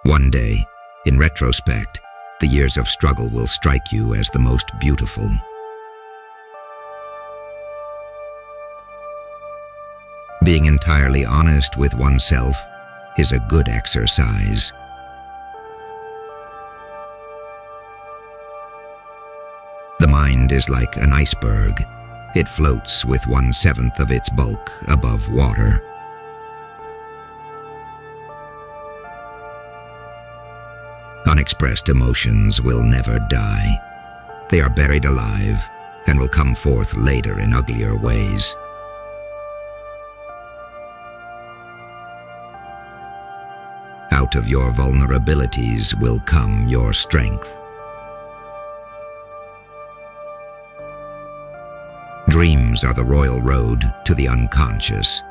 One day, in retrospect, the years of struggle will strike you as the most beautiful. Being entirely honest with oneself is a good exercise. The mind is like an iceberg. It floats with 1/7 of its bulk above water. Unexpressed emotions will never die. They are buried alive and will come forth later in uglier ways. Out of your vulnerabilities will come your strength. Dreams are the royal road to the unconscious.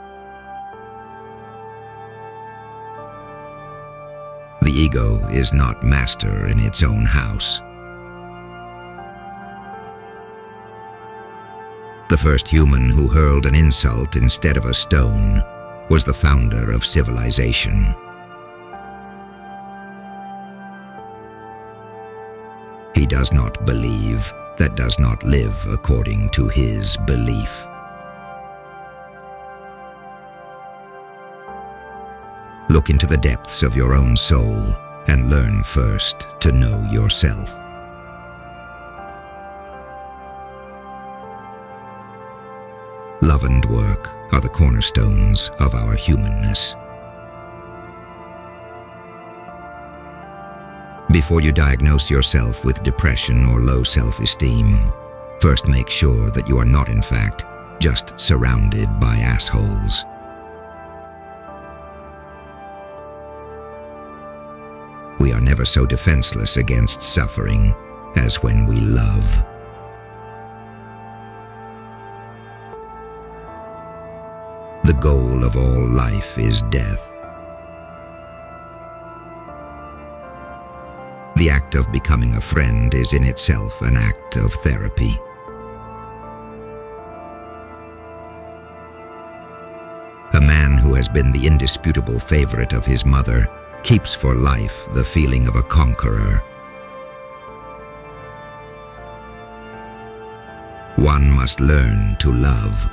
The ego is not master in its own house. The first human who hurled an insult instead of a stone was the founder of civilization. He does not believe that does not live according to his belief. Look into the depths of your own soul and learn first to know yourself. Love and work are the cornerstones of our humanness. Before you diagnose yourself with depression or low self-esteem, first make sure that you are not, in fact, just surrounded by assholes. We are never so defenseless against suffering as when we love. The goal of all life is death. The act of becoming a friend is in itself an act of therapy. A man who has been the indisputable favorite of his mother keeps for life the feeling of a conqueror. One must learn to love.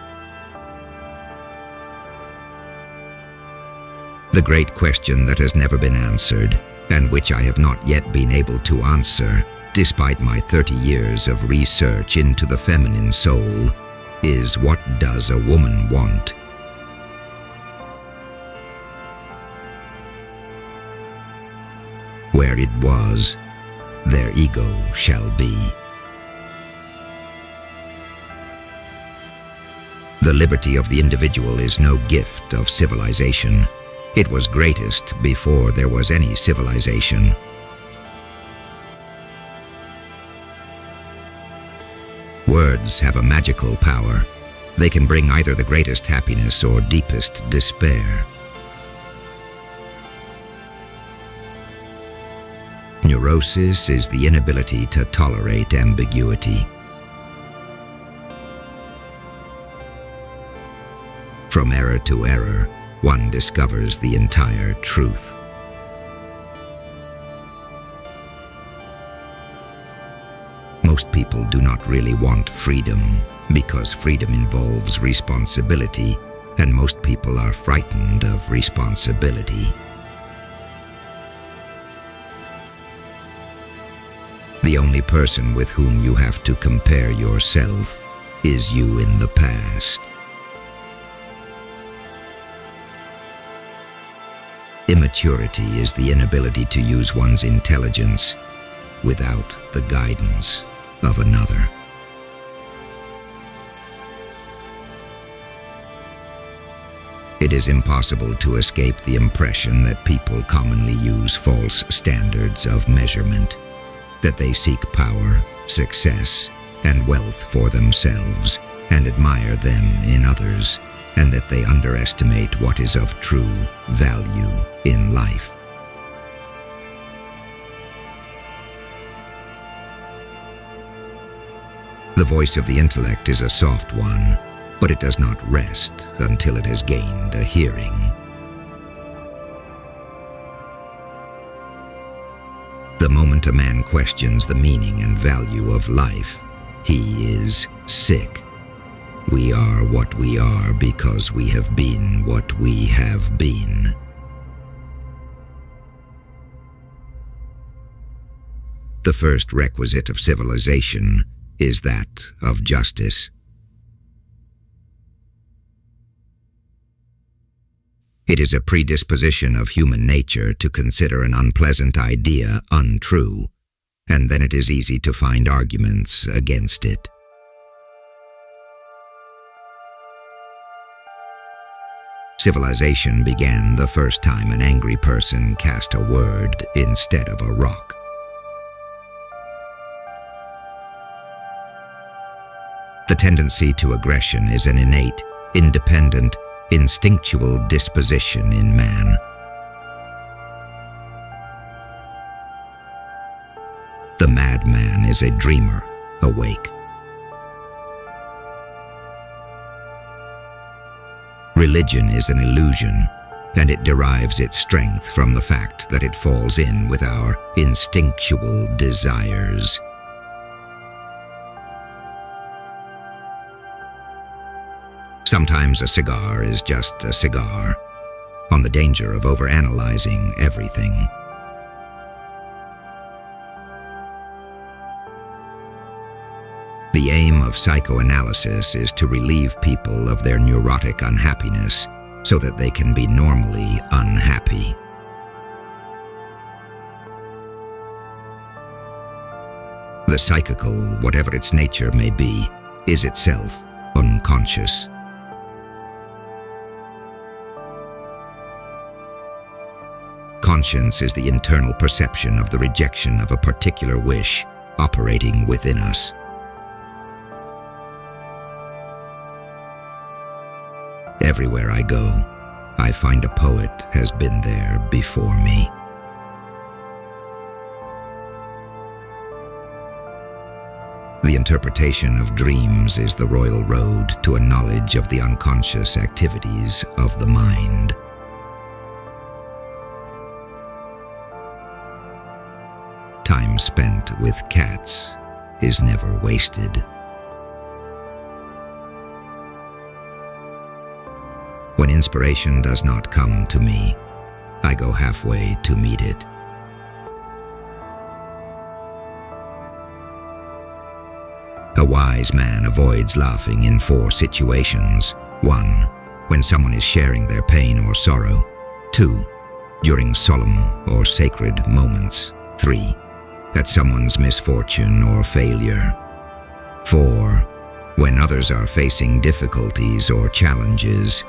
The great question that has never been answered, and which I have not yet been able to answer, despite my 30 years of research into the feminine soul, is what does a woman want? Where it was, their ego shall be. The liberty of the individual is no gift of civilization. It was greatest before there was any civilization. Words have a magical power. They can bring either the greatest happiness or deepest despair. Neurosis is the inability to tolerate ambiguity. From error to error, one discovers the entire truth. Most people do not really want freedom because freedom involves responsibility, and most people are frightened of responsibility. The only person with whom you have to compare yourself is you in the past. Immaturity is the inability to use one's intelligence without the guidance of another. It is impossible to escape the impression that people commonly use false standards of measurement, that they seek power, success, and wealth for themselves and admire them in others, and that they underestimate what is of true value in life. The voice of the intellect is a soft one, but it does not rest until it has gained a hearing. The moment a man questions the meaning and value of life, he is sick. We are what we are because we have been what we have been. The first requisite of civilization is that of justice. It is a predisposition of human nature to consider an unpleasant idea untrue, and then it is easy to find arguments against it. Civilization began the first time an angry person cast a word instead of a rock. The tendency to aggression is an innate, independent, instinctual disposition in man. The madman is a dreamer, awake. Religion is an illusion, and it derives its strength from the fact that it falls in with our instinctual desires. Sometimes a cigar is just a cigar, on the danger of overanalyzing everything. The aim of psychoanalysis is to relieve people of their neurotic unhappiness so that they can be normally unhappy. The psychical, whatever its nature may be, is itself unconscious. Conscience is the internal perception of the rejection of a particular wish operating within us. Everywhere I go, I find a poet has been there before me. The interpretation of dreams is the royal road to a knowledge of the unconscious activities of the mind. Time spent with cats is never wasted. When inspiration does not come to me, I go halfway to meet it. A wise man avoids laughing in 4 situations. 1. When someone is sharing their pain or sorrow. 2. During solemn or sacred moments. 3. At someone's misfortune or failure. 4. When others are facing difficulties or challenges.